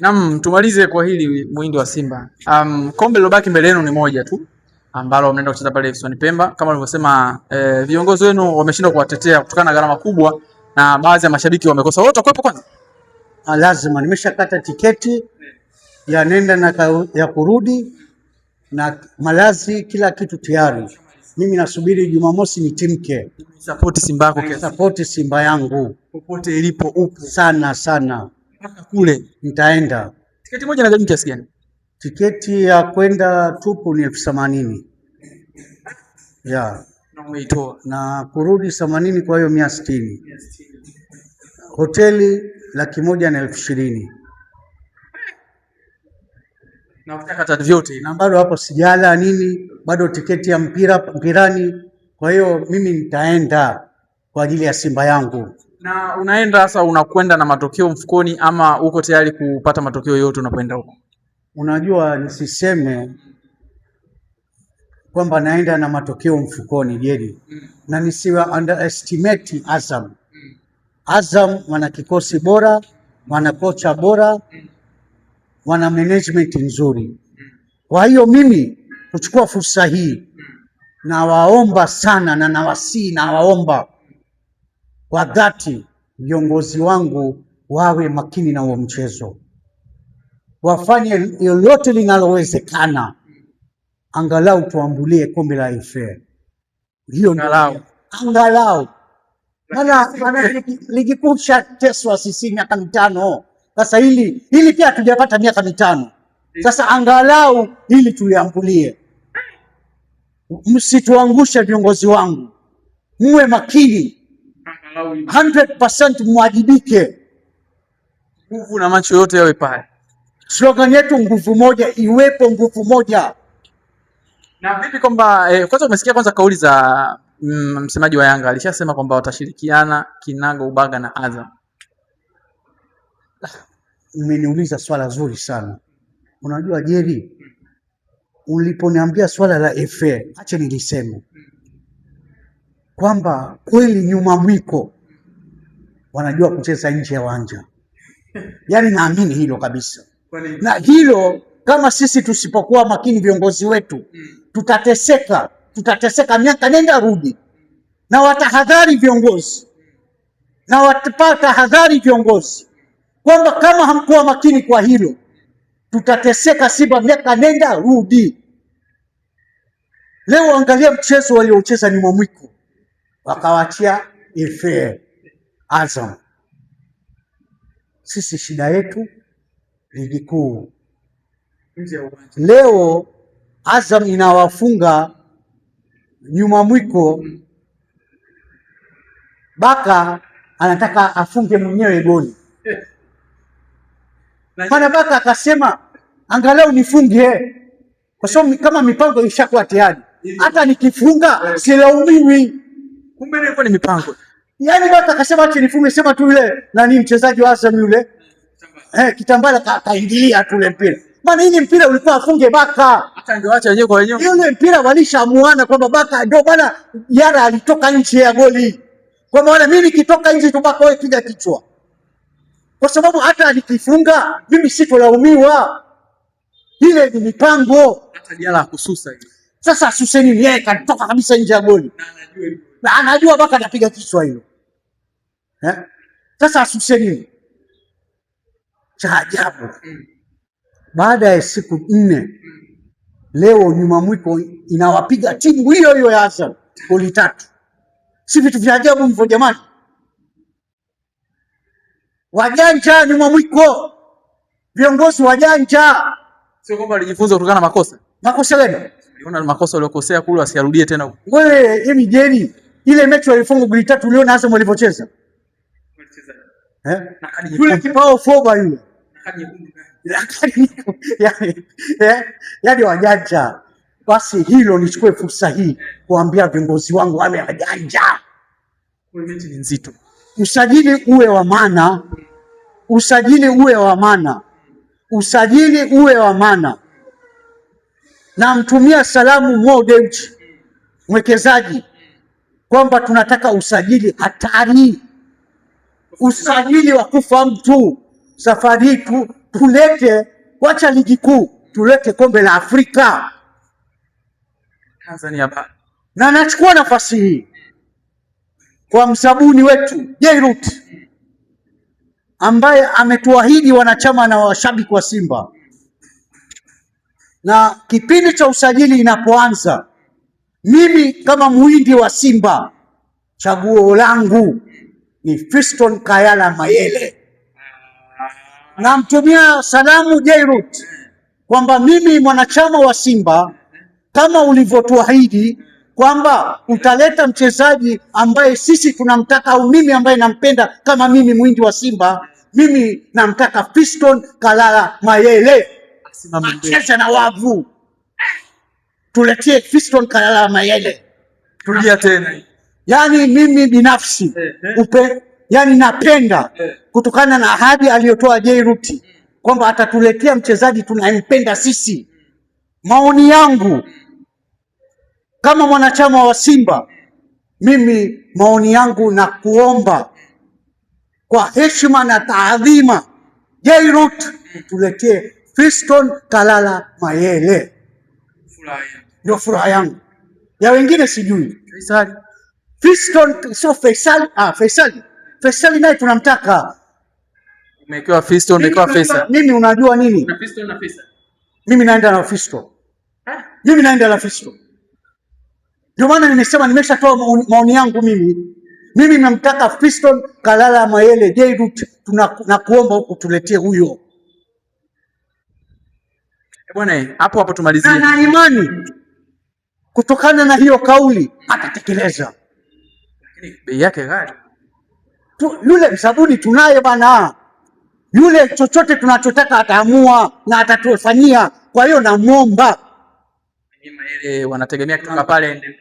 Naam, tumalize kwa hili muhindi wa Simba. Kombe lilobaki mbele yenu ni moja tu ambalo mnaenda kucheza pale visiwani Pemba. Kama nilivyosema, viongozi wenu wameshindwa kuwatetea kutokana na gharama kubwa na baadhi ya mashabiki wamekosa. Wote watakuwepo kwanza? Lazima nimeshakata tiketi ya nenda na ya kurudi na malazi, kila kitu tayari. Mimi nasubiri Jumamosi nitimke. Support Simba yako kiasi. Support Simba yangu Popote ilipo upo. Sana sana. Mpaka kule nitaenda. Tiketi moja inagharimu kiasi gani? Tiketi ya kwenda tupu ni 80,000. Na umeitoa. Na kurudi 80, kwa hiyo 160. Hoteli 120,000. Na ukitaka vyote na bado hapo sijala nini, bado tiketi ya mpirani. Kwa hiyo mimi nitaenda kwa ajili ya Simba yangu. Na unaenda sasa, unakwenda na matokeo mfukoni ama uko tayari kupata matokeo yote unapoenda huko? Unajua, nisiseme kwamba naenda na matokeo mfukoni Jerry, na nisiwe underestimate Azam. Azam wana kikosi bora, wana kocha bora, wana management nzuri. Kwa hiyo mimi kuchukua fursa hii, na waomba sana na nawasihi na waomba kwa dhati viongozi wangu wawe makini na huo mchezo, wafanye lolote linalowezekana angalau tuambulie kombe la FA. Hiyo angalau. Maana ligi kuu teswa sisi miaka 5. Sasa hili pia hatujapata miaka 5. Sasa angalau hili tuliambulie. Msituangushe viongozi wangu, muwe makini 100%, mwajibike. Nguvu na macho yote yawe pale. Slogan yetu nguvu moja, iwepo nguvu moja. Na vipi kwamba kwanza umesikia kwanza kauli za msemaji wa Yanga, alishasema kwamba watashirikiana kinaga ubaga na Azam. Umeniuliza swala zuri sana. Unajua Jerry, uliponiambia swala la FA, acha niliseme kwamba kweli nyuma mwiko wanajua kucheza nje ya uwanja. Yaani naamini hilo kabisa. Na hilo kama sisi tusipokuwa makini viongozi wetu, tutateseka miaka nenda rudi. Na watahadhari viongozi, na watapata hadhari viongozi kwamba kama hamkuwa makini kwa hilo, tutateseka Simba miaka nenda rudi. Leo angalia mchezo waliocheza ni mwamwiko, wakawachia FA Azam. Sisi shida yetu ligi kuu. Leo Azam inawafunga nyuma mwiko, Baka anataka afunge mwenyewe goli. Maana Baka akasema angalau nifunge, kwa sababu kama mipango ishakuwa tayari, hata nikifunga silaumiwi. Kumbe ilikuwa ni mipango. Yaani Baka akasema acha nifunge, sema tu yule nani mchezaji wa Azam yule Kitambala kaingilia tu ile mpira. Maana hii mpira ulikuwa afunge Baka. Hata angeacha wenyewe kwa wenyewe. Yule mpira walishamuana kwamba Baka ndio bwana Yara alitoka nje ya goli. Kwa maana mimi nikitoka nje tu Baka wewe piga kichwa. Kwa sababu hata nikifunga mimi sitolaumiwa. Ile ni mipango. Hata Diala akususa hiyo. Sasa asuseni yeye katoka kabisa nje ya goli. Na anajua Baka anapiga kichwa hilo. Sasa asuseni. Cha ajabu. Baada ya siku 4 leo nyuma mwiko inawapiga timu hiyo hiyo ya Azam goli 3. Si vitu vya ajabu hivyo jamani? Wajanja nyuma mwiko. Viongozi wajanja. Sio kwamba alijifunza kutokana na makosa. Makosa gani? Unaona makosa waliokosea kule wasirudie tena huko. Wewe hivi Jerry, ile mechi walifunga goli 3 uliona Azam walivyocheza? Yule kipao foba yule. Yaani wajanja. Basi hilo nichukue fursa hii kuambia viongozi wangu wawe wajanja. Mechi ni nzito. Usajili uwe wa maana. Usajili uwe wa maana. Usajili uwe wa maana. Na mtumia salamu Mo Dewji, mwekezaji, kwamba tunataka usajili hatari. Usajili wa kufa mtu. Safari tu tulete, wacha ligi kuu, tulete kombe la Afrika Tanzania bara. Na nachukua nafasi hii kwa msabuni wetu Jairut ambaye ametuahidi wanachama na washabiki wa Simba, na kipindi cha usajili inapoanza, mimi kama muhindi wa Simba, chaguo langu ni Fiston Kayala Mayele. Namtumia salamu Jairut kwamba mimi mwanachama wa Simba, kama ulivyotuahidi kwamba utaleta mchezaji ambaye sisi tunamtaka, au mimi ambaye nampenda kama mimi muhindi wa Simba, mimi namtaka Fiston Kayala Mayele acheze na wavu. Tuletee Fiston Kayala Mayele. Tulia tena. Yani mimi binafsi yani napenda kutokana na ahadi aliyotoa Jairut kwamba atatuletea mchezaji tunayempenda sisi. Maoni yangu kama mwanachama wa Simba, mimi maoni yangu na kuomba kwa heshima na taadhima, Jairut tuletee Fiston Kayala Mayele. Ndio furaha yangu, ya wengine sijui. Fiston sio Faisal. Faisal naye tunamtaka. Umewekewa Fiston, umewekewa Faisal. Mimi unajua nini? Na Fiston na Faisal. Mimi naenda na Fiston. Mimi naenda na Fiston. Ndio maana nimesema, nimeshatoa maoni yangu mimi. Mimi namtaka Fiston Kayala Mayele. Jairut, tunakuomba huko tuletee huyo. Bwana, hapo tumalizie. Na imani kutokana na hiyo kauli atatekeleza. Lakini bei yake ghali. Yule msabuni tunaye bana. Yule chochote tunachotaka ataamua na atatufanyia. Kwa hiyo namuomba. Mayele wanategemea kutoka pale aende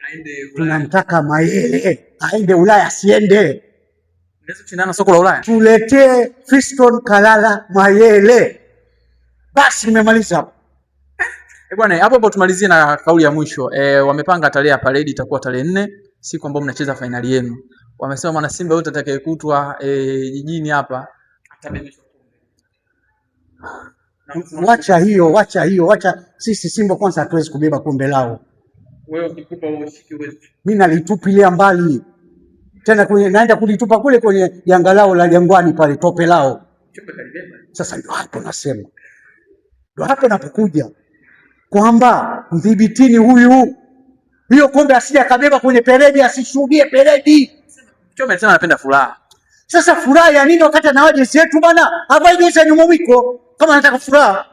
Ulaya. Tunamtaka Mayele aende Ulaya, asiende. Unaweza kushindana soko la Ulaya. Tuletee Fiston Kayala Mayele. Basi nimemaliza hapo. Bwana, hapo tumalizie na kauli ya mwisho. Wamepanga tarehe ya parade itakuwa tarehe 4, siku ambayo mnacheza finali yenu. Wamesema mwana Simba yote atakayekutwa jijini hapa atabebeshwa kombe. Wacha sisi Simba kwanza hatuwezi kubeba kombe lao. Wewe ukikupa ushiki wewe. Mimi nalitupilia mbali. Tena naenda kulitupa kule kwenye janga lao la Jangwani pale, tope lao. Sasa ndio hapo nasema. Ndio hapo napokuja kwamba mdhibitini hiyo kombe asije akabeba kwenye peredi, asishuhudie peredi. Chome tena anapenda furaha. Sasa furaha ya nini wakati ana jezi yetu bana? Hapa jezi ya nyuma mwiko kama anataka furaha.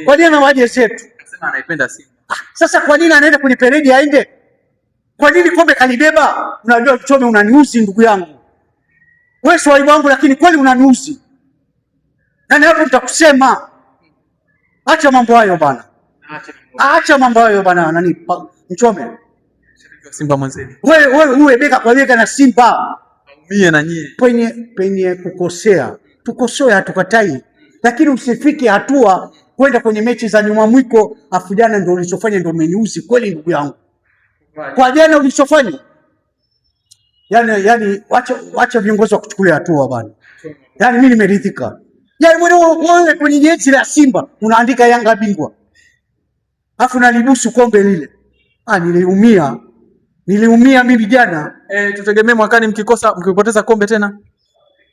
Kwa nini ana jezi yetu? Anasema anaipenda Simba. Sasa kwa nini anaenda kwenye peredi aende? Kwa nini kombe kalibeba? Unajua Chome, unaniuzi ndugu yangu. Wewe si waibu wangu, lakini kweli unaniuzi. Na hapo nitakusema. Acha mambo hayo bana. Acha mambo hayo bana. Nani Mchome? Simba mwenzetu. Wewe bega kwa bega na Simba. Mie na nyie. Penye kukosea. Tukosoe, hatukatai. Lakini usifike hatua kwenda kwenye mechi za nyuma mwiko, afu jana ndio ulichofanya ndio umeniuzi kweli ndugu yangu. Kwa jana ulichofanya. Yaani wacha viongozi wa kuchukulia hatua bana. Yaani mimi nimeridhika. Yaani wewe kwenye jezi la Simba unaandika Yanga bingwa. Afu nalibusu kombe lile. Niliumia mimi jana. Tutegemee mwakani mkipoteza kombe tena.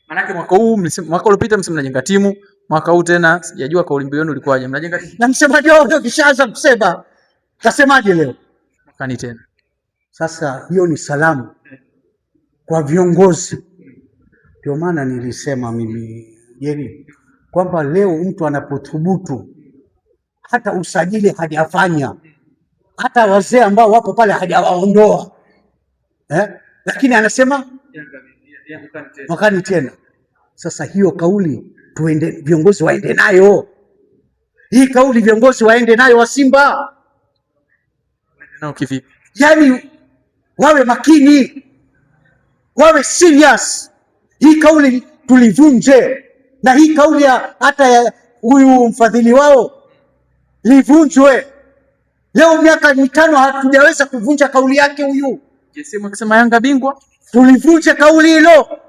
Manake mwaka uliopita mnajenga timu, mwaka huu tena sijajua kauli mbiu yenu ilikuwaje. Mnajenga timu. Na msemaji wao ndio kishaanza kusema. Kasemaje leo? Mwakani tena. Sasa hiyo ni salamu kwa viongozi. Ndio maana nilisema mimi Jerry kwamba leo mtu anapothubutu hata usajili hajafanya, hata wazee ambao wapo pale hajawaondoa, lakini anasema mwakani tena. Sasa hiyo kauli viongozi waende nayo. Hii kauli viongozi waende nayo wa Simba. Nao kivipi? Yaani wawe makini, wawe serious. Hii kauli tulivunje, na hii kauli hata ya huyu mfadhili wao livunjwe. Leo miaka 5 hatujaweza kuvunja kauli yake huyu. Jesema akisema Yanga bingwa, tulivunje kauli hilo.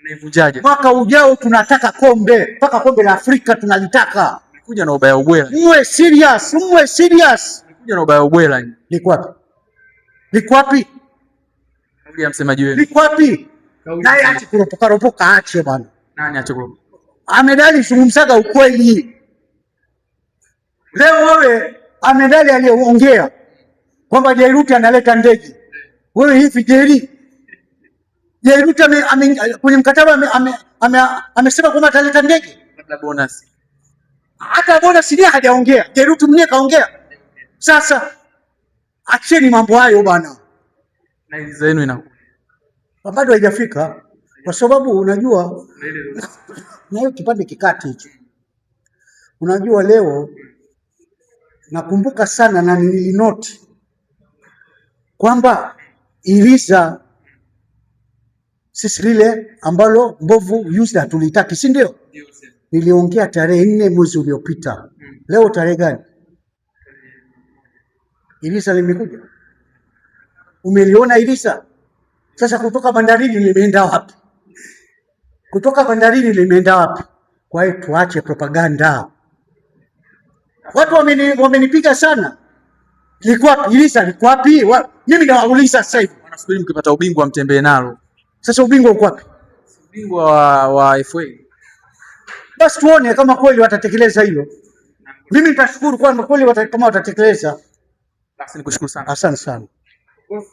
Unaivunjaje? Mwaka ujao tunataka kombe, mpaka kombe la Afrika tunalitaka. Kuja na ubaya ubwela. Muwe serious, muwe serious. Kuja na ubaya ubwela. Liko wapi? Liko wapi? Kauli ya msemaji wenu. Liko wapi? Naye aache kuropoka ropoka, aache bwana. Nani aache kuropoka? Ahmed Ally zungumzaga ukweli. Leo wewe Ahmed Ally aliyeongea kwamba Jairuti analeta ndege. Wewe hivi Jairuti kwenye mkataba amesema kwamba ataleta ndege. Labda bonus. Hata bonus ndiye hajaongea. Jairuti mwenyewe kaongea. Sasa acheni mambo hayo bwana. Na hizo zenu inakuwa bado haijafika, kwa sababu unajua na hiyo kipande kikati hicho. Unajua leo nakumbuka sana na nilinoti kwamba Iliza sisi lile ambalo mbovu yuzi hatulitaki, si ndio? Niliongea tarehe 4 mwezi uliopita. Leo tarehe gani? Iliza limekuja. Umeliona Iliza? Sasa kutoka bandarini limeenda wapi? Kutoka bandarini limeenda wapi? Kwa hiyo tuache propaganda. Watu wamenipiga sana. Liko wapi Iliza? Liko wapi? Mimi nawauliza sasa hivi. Wanasubiri mkipata ubingwa mtembee nalo. Sasa ubingwa uko wapi? Ubingwa wa FA. Basi tuone kama kweli watatekeleza hilo. Mimi nitashukuru kwa kweli kama watatekeleza. Basi nikushukuru sana. Asante sana.